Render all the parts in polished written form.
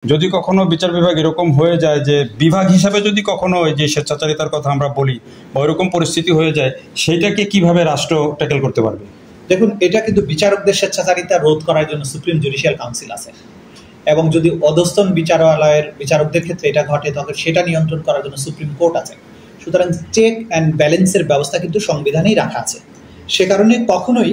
যদি কখনো বিচার বিভাগ এরকম হয়ে যায় যে বিভাগ হিসাবে যদি কখনো ওই যে স্বেচ্ছাচারিতার কথা আমরা বলি বা ওইরকম পরিস্থিতি হয়ে যায়, সেইটাকে কিভাবে রাষ্ট্র ট্যাকেল করতে পারবে? দেখুন, এটা কিন্তু বিচারকদের স্বেচ্ছাচারিতা রোধ করার জন্য সুপ্রিম জুডিশিয়াল কাউন্সিল আছে, এবং যদি অধস্তন বিচারালয়ের বিচারকদের ক্ষেত্রে এটা ঘটে তখন সেটা নিয়ন্ত্রণ করার জন্য সুপ্রিম কোর্ট আছে। সুতরাং চেক অ্যান্ড ব্যালেন্সের ব্যবস্থা কিন্তু সংবিধানেই রাখা আছে। সে কারণে কখনোই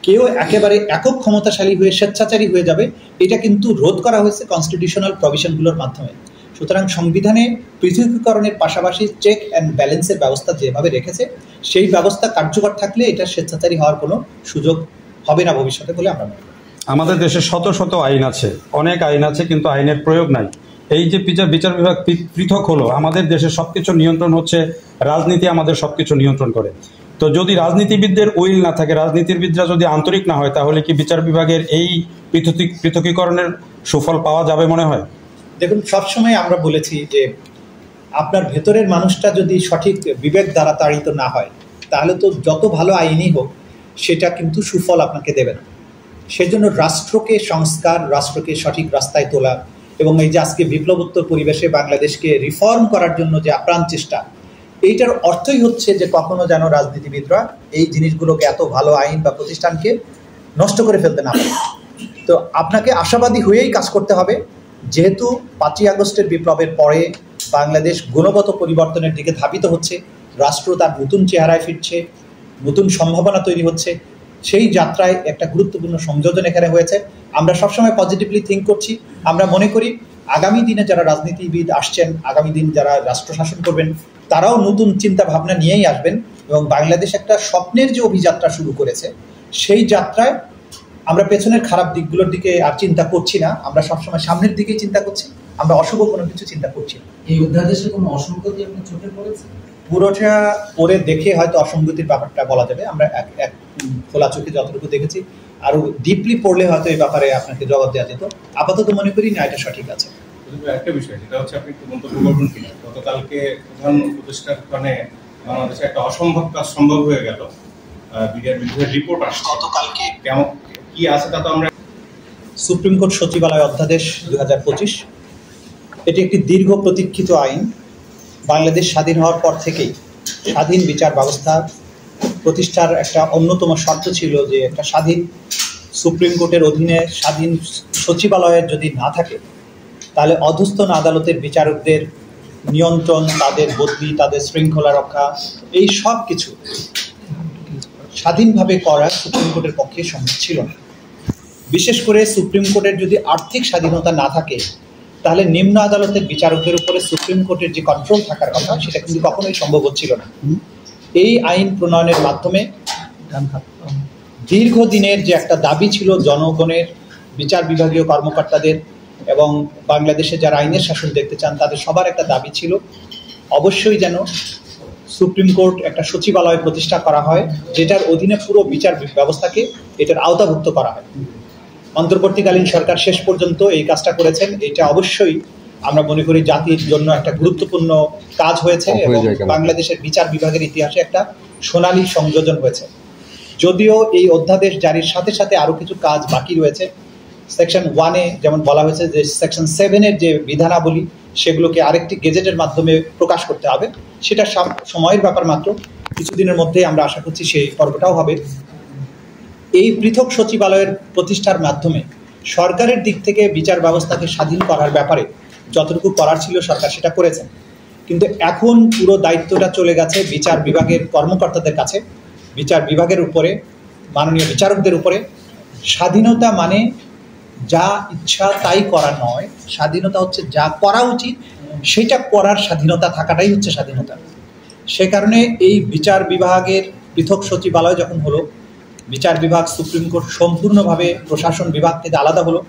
কেউ একেবারে একক ক্ষমতাশালী হয়ে স্বেচ্ছাচারী হয়ে যাবে এটা কিন্তু রোধ করা হয়েছে কনস্টিটিউশনাল প্রভিশনগুলোর মাধ্যমে। সুতরাং সংবিধানে পৃথকীকরণের পাশাপাশি চেক অ্যান্ড ব্যালেন্সের ব্যবস্থা যেভাবে রেখেছে সেই ব্যবস্থা কার্যকর থাকলে এটা স্বেচ্ছাচারী হওয়ার কোনো সুযোগ হবে না ভবিষ্যতে বলে আমরা মনে করি। আমাদের দেশে শত শত আইন আছে, অনেক আইন আছে, কিন্তু আইনের প্রয়োগ নাই। এই যে বিচার বিভাগ পৃথক হলো, আমাদের দেশের সবকিছু নিয়ন্ত্রণ হচ্ছে রাজনীতি, আমাদের সবকিছু নিয়ন্ত্রণ করে। তো যদি রাজনীতিবিদদের উইল না থাকে, রাজনীতিবিদরা যদি আন্তরিক না হয়, তাহলে কি বিচার বিভাগের এই পৃথকীকরণের সুফল পাওয়া যাবে মনে হয়? দেখুন, সবসময় আমরা বলেছি যে আপনার ভেতরের মানুষটা যদি সঠিক বিবেক দ্বারা তাড়িত না হয় তাহলে তো যত ভালো আইনই হোক সেটা কিন্তু সুফল আপনাকে দেবে না। সেজন্য রাষ্ট্রকে সংস্কার, রাষ্ট্রকে সঠিক রাস্তায় তোলা এবং এই যে আজকে বিপ্লবোত্তর পরিবেশে বাংলাদেশকে রিফর্ম করার জন্য যে আপ্রাণ চেষ্টা, এইটার অর্থই হচ্ছে যে কখনো যেন রাজনীতিবিদরা এই জিনিসগুলোকে, এত ভালো আইন বা প্রতিষ্ঠানকে নষ্ট করে ফেলতে না পারে। তো আপনাকে আশাবাদী হয়েই কাজ করতে হবে, যেহেতু 5ই আগস্টের বিপ্লবের পরে বাংলাদেশ গুণগত পরিবর্তনের দিকে ধাবিত হচ্ছে, রাষ্ট্র তার নতুন চেহারায় ফিরছে, নতুন সম্ভাবনা তৈরি হচ্ছে। সেই যাত্রায় একটা গুরুত্বপূর্ণ সংযোজন এখানে হয়েছে। আমরা সবসময় পজিটিভলি থিঙ্ক করছি। আমরা মনে করি আগামী দিনে যারা রাজনীতিবিদ আসছেন, আগামী দিন যারা রাষ্ট্র শাসন করবেন, তারাও নতুন চিন্তা ভাবনা নিয়েই আসবেন এবং বাংলাদেশ একটা স্বপ্নের যে অভিযাত্রা শুরু করেছে সেই যাত্রায় আমরা পেছনের খারাপ দিকগুলোর দিকে আর চিন্তা করছি না, আমরা সবসময় সামনের দিকেই চিন্তা করছি। আমরা অশুভ কোনো কিছু চিন্তা করছি না। এই অধ্যাদেশে কোনো অসঙ্গতি আপনার চোখে পড়েছে? পুরোটা পরে দেখে হয়তো অসঙ্গতির ব্যাপারটা বলা যাবে। আমরা এক খোলা চোখে যতটুকু দেখেছি, আরো ডিপলি পড়লে হয়তো এই ব্যাপারে আপনাকে জবাব দেওয়া যেত। আপাতত মনে করি না এটা সঠিক আছে। একটা বিষয় যেটা হচ্ছে, আপনি একটু মন্তব্য করবেন কিনা, গতকালকে প্রধান উপদেষ্টার কারণে বাংলাদেশে একটা অসম্ভব কাজ সম্ভব হয়ে গেল। বিডিআর বিরুদ্ধে রিপোর্ট আসছে গতকালকে, কেমন কি আছে তা তো আমরা। সুপ্রিম কোর্ট সচিবালয় অধ্যাদেশ 2025, এটি একটি দীর্ঘ প্রতীক্ষিত আইন। বাংলাদেশ স্বাধীন হওয়ার পর থেকেই স্বাধীন বিচার ব্যবস্থা প্রতিষ্ঠার একটা অন্যতম শর্ত ছিল যে একটা স্বাধীন সুপ্রিম কোর্টের অধীনে স্বাধীন সচিবালয়ের যদি না থাকে তাহলে অধস্তন আদালতের বিচারকদের নিয়ন্ত্রণ, তাদের বদলি, তাদের শৃঙ্খলা রক্ষা, এই সব কিছু স্বাধীনভাবে করা সুপ্রিম কোর্টের পক্ষে সম্ভব ছিল না। বিশেষ করে সুপ্রিম কোর্টের যদি আর্থিক স্বাধীনতা না থাকে তাহলে নিম্ন আদালতের বিচারকদের উপরে সুপ্রিম কোর্টের যে কন্ট্রোল থাকার কথা সেটা কিন্তু কখনোই সম্ভব হচ্ছিল না। এই আইন প্রণয়নের মাধ্যমে দীর্ঘদিনের যে একটা দাবি ছিল জনগণের, বিচার বিভাগীয় কর্মকর্তাদের এবং বাংলাদেশে যারা আইনের শাসন দেখতে চান তাদের সবার একটা দাবি ছিল অবশ্যই যেন সুপ্রিম কোর্ট একটা সচিবালয় প্রতিষ্ঠা করা হয়, যেটার অধীনে পুরো বিচার ব্যবস্থাকে এটার আওতাভুক্ত করা হয়। অন্তর্বর্তীকালীন সরকার শেষ পর্যন্ত এই কাজটা করেছেন। এটা অবশ্যই আমরা মনে করি জাতির জন্য একটা গুরুত্বপূর্ণ কাজ হয়েছে এবং বাংলাদেশের বিচার বিভাগের ইতিহাসে একটা সোনালী সংযোজন হয়েছে। যদিও এই অধ্যাদেশ জারির সাথে সাথে আরও কিছু কাজ বাকি রয়েছে। সেকশন 1-এ যেমন বলা হয়েছে যে সেকশন 7-এর যে বিধানাবলী সেগুলোকে আরেকটি গেজেটের মাধ্যমে প্রকাশ করতে হবে। সেটা সময়ের ব্যাপার মাত্র, কিছুদিনের মধ্যেই আমরা আশা করছি সেই পর্বটাও হবে। এই পৃথক সচিবালয়ের প্রতিষ্ঠার মাধ্যমে সরকারের দিক থেকে বিচার ব্যবস্থাকে স্বাধীন করার ব্যাপারে যতটুকু করার ছিল সরকার সেটা করেছেন, কিন্তু এখন পুরো দায়িত্বটা চলে গেছে বিচার বিভাগের কর্মকর্তাদের কাছে, বিচার বিভাগের উপরে, মাননীয় বিচারকদের উপরে। স্বাধীনতা মানে যা ইচ্ছা তাই করা নয়, স্বাধীনতা হচ্ছে যা করা উচিত সেটা করার স্বাধীনতা থাকাটাই হচ্ছে স্বাধীনতা। সে কারণে এই বিচার বিভাগের পৃথক সচিবালয় যখন হলো, বিচার বিভাগ সুপ্রিম কোর্ট সম্পূর্ণভাবে প্রশাসন বিভাগ থেকে আলাদা হলো,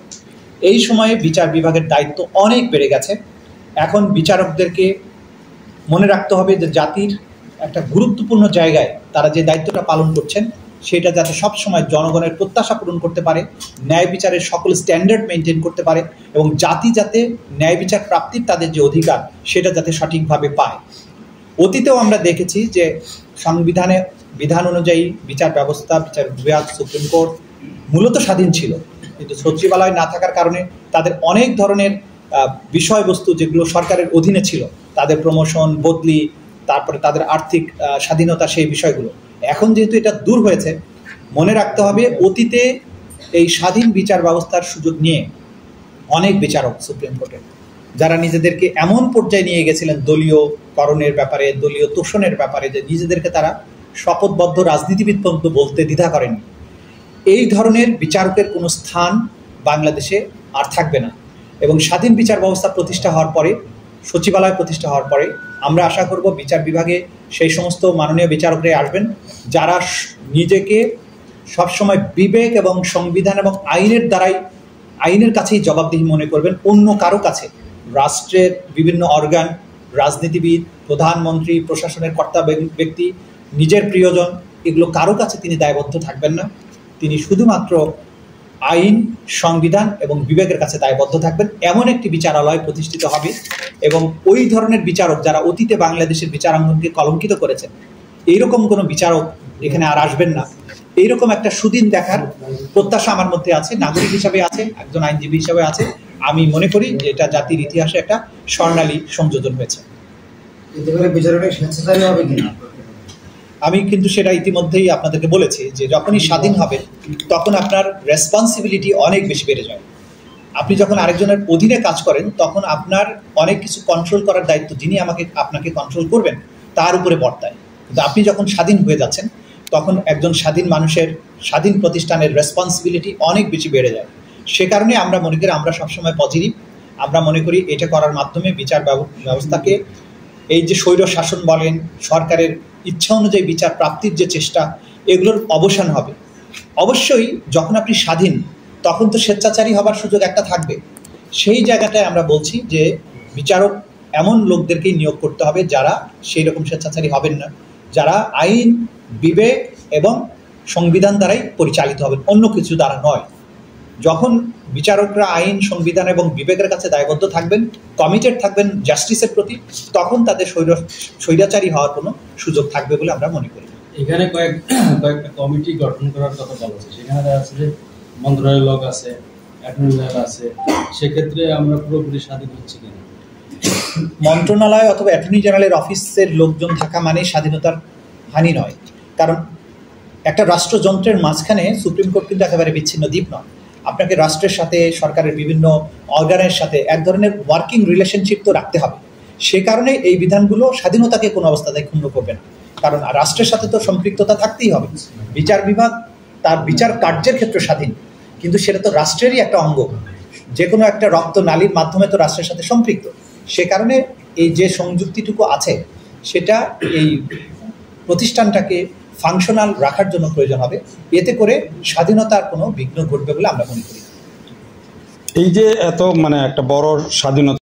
এই সময়ে বিচার বিভাগের দায়িত্ব অনেক বেড়ে গেছে। এখন বিচারকদেরকে মনে রাখতে হবে যে জাতির একটা গুরুত্বপূর্ণ জায়গায় তারা যে দায়িত্বটা পালন করছেন সেটা যাতে সবসময় জনগণের প্রত্যাশা পূরণ করতে পারে, ন্যায় বিচারের সকল স্ট্যান্ডার্ড মেনটেন করতে পারে এবং জাতি যাতে ন্যায় বিচার প্রাপ্তির তাদের যে অধিকার সেটা যাতে সঠিকভাবে পায়। অতীতেও আমরা দেখেছি যে সংবিধানে বিধান অনুযায়ী বিচার ব্যবস্থা, বিচার বিভাগ, সুপ্রিম কোর্ট মূলত স্বাধীন ছিল, কিন্তু সচিবালয় না থাকার কারণে তাদের অনেক ধরনের বিষয়বস্তু যেগুলো সরকারের অধীনে ছিল, তাদের প্রমোশন, বদলি, তারপরে তাদের আর্থিক স্বাধীনতা, সেই বিষয়গুলো এখন যেহেতু এটা দূর হয়েছে, মনে রাখতে হবে অতীতে এই স্বাধীন বিচার ব্যবস্থার সুযোগ নিয়ে অনেক বিচারক সুপ্রিম কোর্টের, যারা নিজেদেরকে এমন পর্যায়ে নিয়ে গেছিলেন দলীয় করণের ব্যাপারে, দলীয় তোষণের ব্যাপারে, যে নিজেদেরকে তারা শপথবদ্ধ রাজনীতিবিদ পর্যন্ত বলতে দ্বিধা করেননি। এই ধরনের বিচারকের কোনো স্থান বাংলাদেশে আর থাকবে না। এবং স্বাধীন বিচার ব্যবস্থা প্রতিষ্ঠা হওয়ার পরে, সচিবালয় প্রতিষ্ঠা হওয়ার পরে আমরা আশা করব বিচার বিভাগে সেই সমস্ত মাননীয় বিচারকরাই আসবেন যারা নিজেকে সবসময় বিবেক এবং সংবিধান এবং আইনের কাছেই জবাবদিহি মনে করবেন, অন্য কারো কাছে। রাষ্ট্রের বিভিন্ন অর্গান, রাজনীতিবিদ, প্রধানমন্ত্রী, প্রশাসনের কর্তা ব্যক্তি, নিজের প্রিয়জন, এগুলো কারো কাছে তিনি দায়বদ্ধ থাকবেন না। তিনি শুধুমাত্র আইন, সংবিধান এবং বিবেকের কাছে দায়বদ্ধ থাকবেন। এমন একটি বিচারালয় প্রতিষ্ঠিত হবে এবং ওই ধরনের বিচারক যারা অতীতে বাংলাদেশের বিচারাঙ্গনকে কলঙ্কিত করেছেন, এইরকম কোনো বিচারক এখানে আর আসবেন না। এইরকম একটা সুদিন দেখার প্রত্যাশা আমার মধ্যে আছে, নাগরিক হিসাবে আছে, একজন আইনজীবী হিসাবে আছে। আমি মনে করি যে এটা জাতির ইতিহাসে একটা স্বর্ণালী সংযোজন হয়েছে। আমি কিন্তু সেটা ইতিমধ্যেই আপনাদেরকে বলেছি যে যখনই স্বাধীন হবে তখন আপনার রেসপন্সিবিলিটি অনেক বেশি বেড়ে যায়। আপনি যখন আরেকজনের অধীনে কাজ করেন তখন আপনার অনেক কিছু কন্ট্রোল করার দায়িত্ব যিনি আপনাকে কন্ট্রোল করবেন তার উপরে বর্তায়। কিন্তু আপনি যখন স্বাধীন হয়ে যাচ্ছেন তখন একজন স্বাধীন মানুষের, স্বাধীন প্রতিষ্ঠানের রেসপন্সিবিলিটি অনেক বেশি বেড়ে যায়। সে কারণে আমরা মনে করি, আমরা সবসময় পজিটিভ। আমরা মনে করি এটা করার মাধ্যমে বিচার ব্যবস্থাকে, এই যে স্বৈর শাসন বলেন, সরকারের ইচ্ছা অনুযায়ী বিচার প্রাপ্তির যে চেষ্টা, এগুলোর অবসান হবে। অবশ্যই যখন আপনি স্বাধীন তখন তো স্বেচ্ছাচারী হবার সুযোগ একটা থাকবে। সেই জায়গাটায় আমরা বলছি যে বিচারক এমন লোকদেরকেই নিয়োগ করতে হবে যারা সেই রকম স্বেচ্ছাচারী হবেন না, যারা আইন, বিবেক এবং সংবিধান দ্বারাই পরিচালিত হবেন, অন্য কিছু দ্বারা নয়। যখন বিচারকরা আইন, সংবিধান এবং বিবেকের কাছে দায়বদ্ধ থাকবেন, কমিটেড থাকবেন জাস্টিসের প্রতি, তখন তাদের স্বৈরাচারী হওয়ার কোনো সুযোগ থাকবে বলে আমরা মনে করি। এখানে কয়েকটা কমিটি গঠন করার কথা বলা হচ্ছে, সেখানে দেখা যাচ্ছে যে মন্ত্রণালয়ের লোক আছে, অ্যাটর্নি জেনারেল আছে, সেক্ষেত্রে আমরা পুরোপুরি স্বাধীন হচ্ছি কিনা? মন্ত্রণালয় অথবা অ্যাটর্নি জেনারেলের অফিসের লোকজন থাকা মানে স্বাধীনতার হানি নয়। কারণ একটা রাষ্ট্রযন্ত্রের মাঝখানে সুপ্রিম কোর্ট কিন্তু একেবারে বিচ্ছিন্ন দ্বীপ নয়। আপনাকে রাষ্ট্রের সাথে, সরকারের বিভিন্ন অর্গানের সাথে এক ধরনের ওয়ার্কিং রিলেশনশিপ তো রাখতে হবে। সে কারণে এই বিধানগুলো স্বাধীনতাকে কোনো অবস্থাতেই ক্ষুণ্ণ করবে না। কারণ রাষ্ট্রের সাথে তো সম্পৃক্ততা থাকতেই হবে। বিচার বিভাগ তার বিচার কার্যের ক্ষেত্রে স্বাধীন, কিন্তু সেটা তো রাষ্ট্রেরই একটা অঙ্গ। যে কোনো একটা রক্ত নালীর মাধ্যমে তো রাষ্ট্রের সাথে সম্পৃক্ত। সে কারণে এই যে সংযুক্তিটুকু আছে সেটা এই প্রতিষ্ঠানটাকে ফাংশনাল রাখার জন্য প্রয়োজন হবে। এতে করে স্বাধীনতার কোনো বিঘ্ন ঘটবে বলে আমরা মনে করি। এই যে এত একটা বড় স্বাধীনতা